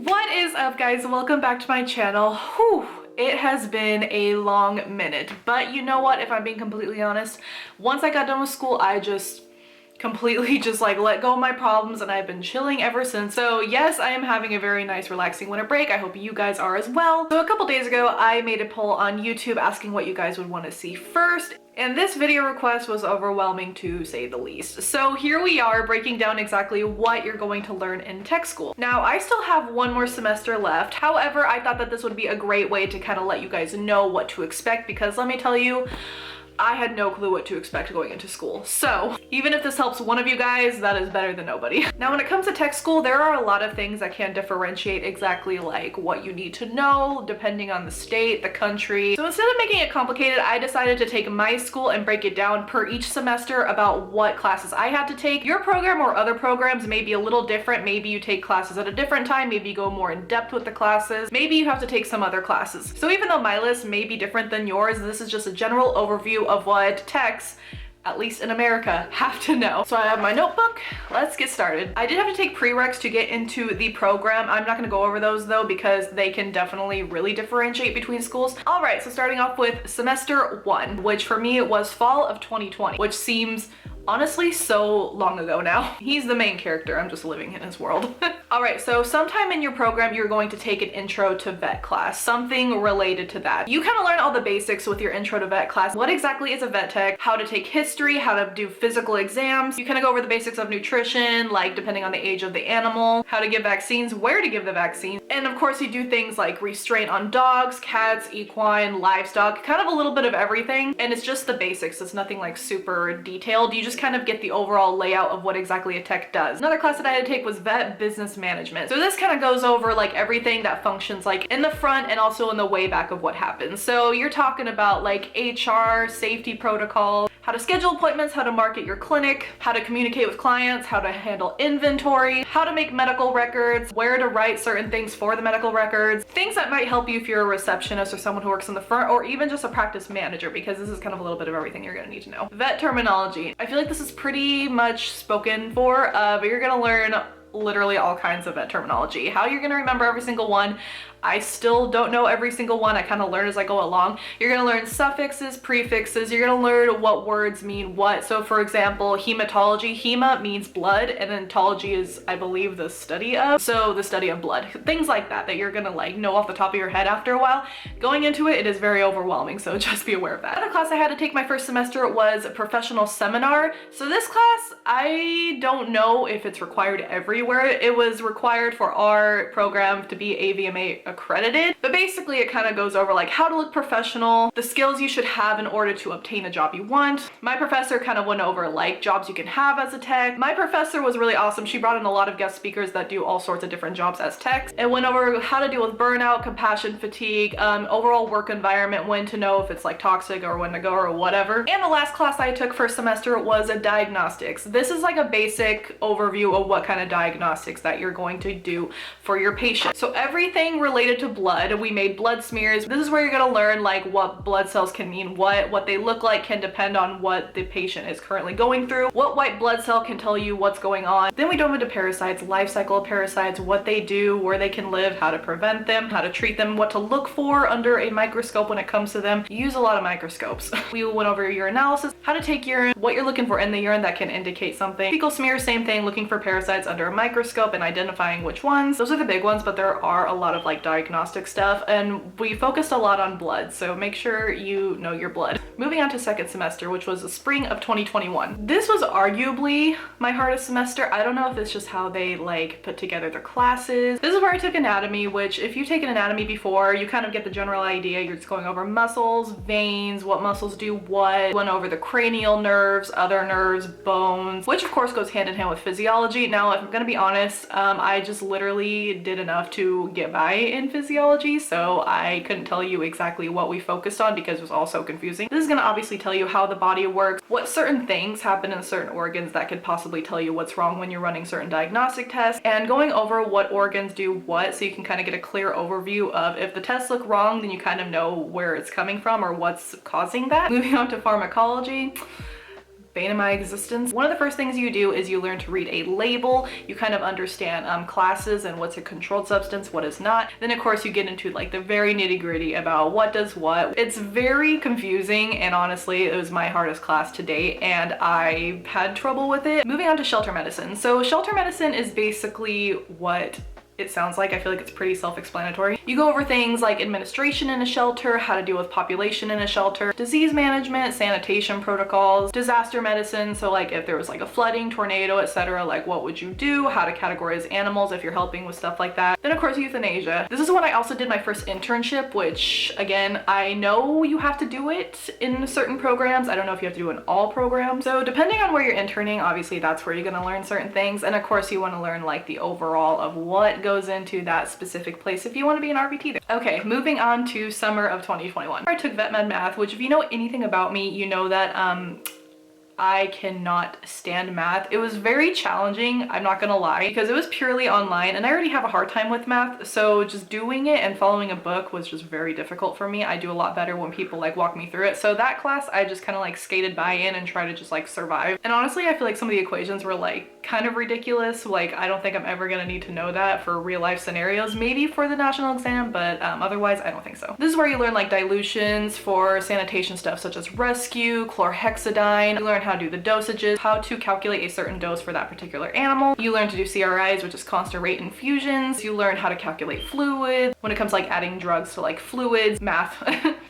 What is up, guys? Welcome back to my channel. Whew. It has been a long minute, but you know what? If I'm being completely honest, once I got done with school, I just completely let go of my problems, and I've been chilling ever since. So yes, I am having a very nice relaxing winter break. I hope you guys are as well. So a couple days ago, I made a poll on YouTube asking what you guys would want to see first. And this video request was overwhelming, to say the least. So here we are, breaking down exactly what you're going to learn in tech school. Now, I still have one more semester left. However, I thought that this would be a great way to kind of let you guys know what to expect, because let me tell you, I had no clue what to expect going into school. So even if this helps one of you guys, that is better than nobody. Now, when it comes to tech school, there are a lot of things that can differentiate exactly like what you need to know depending on the state, the country. So instead of making it complicated, I decided to take my school and break it down per each semester about what classes I had to take. Your program or other programs may be a little different. Maybe you take classes at a different time. Maybe you go more in depth with the classes. Maybe you have to take some other classes. So even though my list may be different than yours, this is just a general overview of what techs, at least in America, have to know. So I have my notebook. Let's get started. I did have to take prereqs to get into the program. I'm not gonna go over those though, because they can definitely really differentiate between schools. All right, so starting off with semester 1, which for me it was fall of 2020, which seems honestly so long ago now. He's the main character, I'm just living in his world. All right, so sometime in your program, you're going to take an intro to vet class, something related to that. You kind of learn all the basics with your intro to vet class. What exactly is a vet tech? How to take history, how to do physical exams. You kind of go over the basics of nutrition, like depending on the age of the animal, how to give vaccines, where to give the vaccine. And of course you do things like restraint on dogs, cats, equine, livestock, kind of a little bit of everything. And it's just the basics. It's nothing like super detailed. You just kind of get the overall layout of what exactly a tech does. Another class that I had to take was vet business management. So this kind of goes over like everything that functions like in the front and also in the way back of what happens. So you're talking about like HR, safety protocols, how to schedule appointments, how to market your clinic, how to communicate with clients, how to handle inventory, how to make medical records, where to write certain things for the medical records, things that might help you if you're a receptionist or someone who works in the front, or even just a practice manager, because this is kind of a little bit of everything you're gonna need to know. Vet terminology. I feel like this is pretty much spoken for, but you're gonna learn literally all kinds of vet terminology. How you're gonna remember every single one, I still don't know every single one. I kind of learn as I go along. You're gonna learn suffixes, prefixes. You're gonna learn what words mean what. So for example, hematology, hema means blood, and then tology is, I believe, the study of. So the study of blood. Things like that that you're gonna like know off the top of your head after a while. Going into it, it is very overwhelming, so just be aware of that. Another class I had to take my first semester was a professional seminar. So this class, I don't know if it's required everywhere. It was required for our program to be AVMA accredited, but basically it kind of goes over like how to look professional, the skills you should have in order to obtain a job you want. My professor kind of went over like jobs you can have as a tech. My professor was really awesome. She brought in a lot of guest speakers that do all sorts of different jobs as techs, and went over how to deal with burnout, compassion fatigue, overall work environment, when to know if it's like toxic or when to go or whatever. And the last class I took first semester was a diagnostics. This is like a basic overview of what kind of diagnostics that you're going to do for your patient. So everything related to blood, we made blood smears. This is where you're gonna learn like what blood cells can mean what they look like can depend on what the patient is currently going through. What white blood cell can tell you what's going on. Then we dove into parasites, life cycle of parasites, what they do, where they can live, how to prevent them, how to treat them, what to look for under a microscope when it comes to them. You use a lot of microscopes. We went over urinalysis, how to take urine, what you're looking for in the urine that can indicate something. Fecal smear, same thing, looking for parasites under a microscope and identifying which ones. Those are the big ones, but there are a lot of like diagnostic stuff, and we focused a lot on blood, so make sure you know your blood. Moving on to second semester, which was the spring of 2021. This was arguably my hardest semester. I don't know if it's just how they like put together their classes. This is where I took anatomy, which if you've taken anatomy before, you kind of get the general idea. You're just going over muscles, veins, what muscles do what, went over the cranial nerves, other nerves, bones, which of course goes hand in hand with physiology. Now, if I'm gonna be honest, I just literally did enough to get by in physiology, so I couldn't tell you exactly what we focused on because it was all so confusing. This is gonna obviously tell you how the body works, what certain things happen in certain organs that could possibly tell you what's wrong when you're running certain diagnostic tests, and going over what organs do what, so you can kind of get a clear overview of if the tests look wrong, then you kind of know where it's coming from or what's causing that. Moving on to pharmacology. bane of my existence. One of the first things you do is you learn to read a label. You kind of understand classes and what's a controlled substance, what is not. Then of course you get into like the very nitty-gritty about what does what. It's very confusing, and honestly it was my hardest class to date and I had trouble with it. Moving on to shelter medicine. So shelter medicine is basically what it sounds like. I feel like it's pretty self-explanatory. You go over things like administration in a shelter, how to deal with population in a shelter, disease management, sanitation protocols, disaster medicine. So like if there was like a flooding, tornado, etc., like what would you do, how to categorize animals if you're helping with stuff like that. Then of course euthanasia. This is when I also did my first internship, which again, I know you have to do it in certain programs. I don't know if you have to do it in all programs. So depending on where you're interning, obviously that's where you're going to learn certain things. And of course you want to learn like the overall of what goes into that specific place if you want to be an RVT there. Okay, moving on to summer of 2021. I took vet med math, which if you know anything about me, you know that I cannot stand math. It was very challenging, I'm not gonna lie, because it was purely online and I already have a hard time with math, so just doing it and following a book was just very difficult for me. I do a lot better when people like walk me through it. So that class I just kind of like skated by in and tried to just like survive. And honestly I feel like some of the equations were like kind of ridiculous. Like I don't think I'm ever gonna need to know that for real life scenarios, maybe for the national exam, but otherwise I don't think so. This is where you learn like dilutions for sanitation stuff such as rescue, chlorhexidine. You learn how to do the dosages, how to calculate a certain dose for that particular animal. You learn to do CRIs, which is constant rate infusions. You learn how to calculate fluids when it comes to like adding drugs to like fluids, math.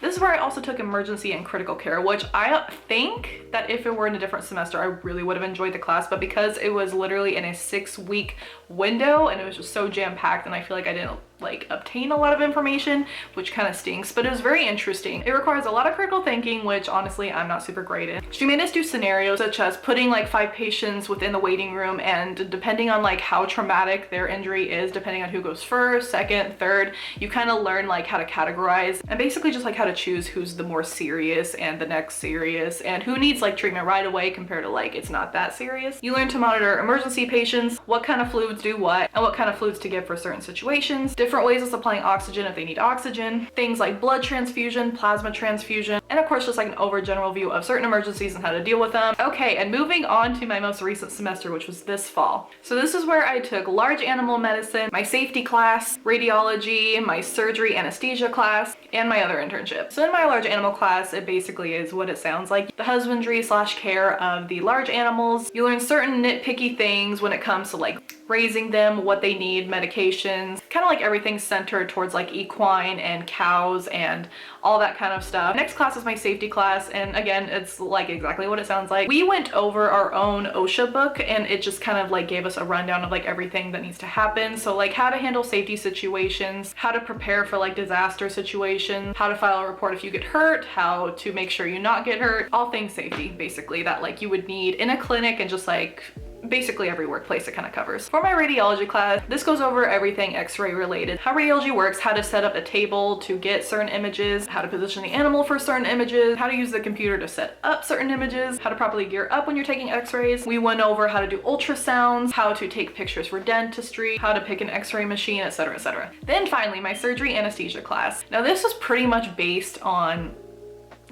This is where I also took emergency and critical care, which I think that if it were in a different semester, I really would have enjoyed the class, but because it was literally in a 6-week window and it was just so jam-packed and I feel like I didn't like obtain a lot of information, which kind of stinks, but it was very interesting. It requires a lot of critical thinking, which honestly I'm not super great in. She made us do scenarios such as putting like 5 patients within the waiting room, and depending on like how traumatic their injury is, depending on who goes first, second, third, you kind of learn like how to categorize and basically just like how to choose who's the more serious and the next serious and who needs like treatment right away compared to like it's not that serious. You learn to monitor emergency patients, what kind of fluids do what, and what kind of fluids to give for certain situations, different ways of supplying oxygen if they need oxygen, things like blood transfusion, plasma transfusion, and of course just like an over general view of certain emergencies and how to deal with them. Okay, and moving on to my most recent semester, which was this fall. So this is where I took large animal medicine, my safety class, radiology, my surgery anesthesia class, and my other internship. So in my large animal class, it basically is what it sounds like, the husbandry / care of the large animals. You learn certain nitpicky things when it comes to like raising them, what they need, medications, kind of like everything centered towards like equine and cows and all that kind of stuff. Next class is my safety class, and again it's like exactly what it sounds like. We went over our own OSHA book and it just kind of like gave us a rundown of like everything that needs to happen. So like how to handle safety situations, how to prepare for like disaster situations, how to file a report if you get hurt, how to make sure you not get hurt, all things safety basically that like you would need in a clinic and just like basically every workplace it kind of covers. For my radiology class, this goes over everything x-ray related. How radiology works, how to set up a table to get certain images, how to position the animal for certain images, how to use the computer to set up certain images, how to properly gear up when you're taking x-rays. We went over how to do ultrasounds, how to take pictures for dentistry, how to pick an x-ray machine, etc, etc. Then finally, my surgery anesthesia class. Now this was pretty much based on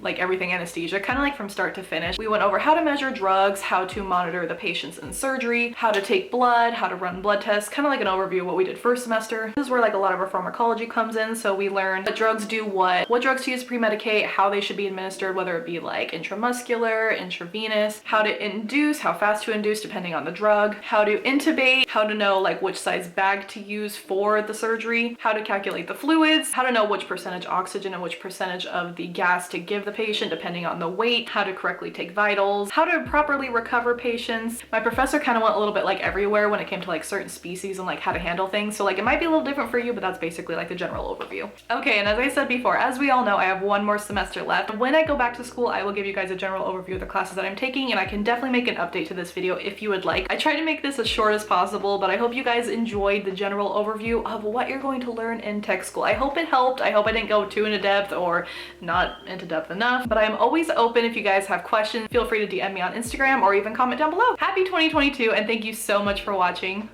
like everything anesthesia, kind of like from start to finish. We went over how to measure drugs, how to monitor the patients in surgery, how to take blood, how to run blood tests, kind of like an overview of what we did first semester. This is where like a lot of our pharmacology comes in. So we learn what drugs do what drugs to use to pre-medicate, how they should be administered, whether it be like intramuscular, intravenous, how to induce, how fast to induce depending on the drug, how to intubate, how to know like which size bag to use for the surgery, how to calculate the fluids, how to know which percentage oxygen and which percentage of the gas to give the patient depending on the weight, how to correctly take vitals, how to properly recover patients. My professor kind of went a little bit like everywhere when it came to like certain species and like how to handle things. So like it might be a little different for you, but that's basically like the general overview. Okay, and as I said before, as we all know, I have one more semester left. When I go back to school, I will give you guys a general overview of the classes that I'm taking, and I can definitely make an update to this video if you would like. I tried to make this as short as possible, but I hope you guys enjoyed the general overview of what you're going to learn in tech school. I hope it helped. I hope I didn't go too into depth or not into depth enough. But I'm always open. If you guys have questions, feel free to DM me on Instagram or even comment down below. Happy 2022, and thank you so much for watching.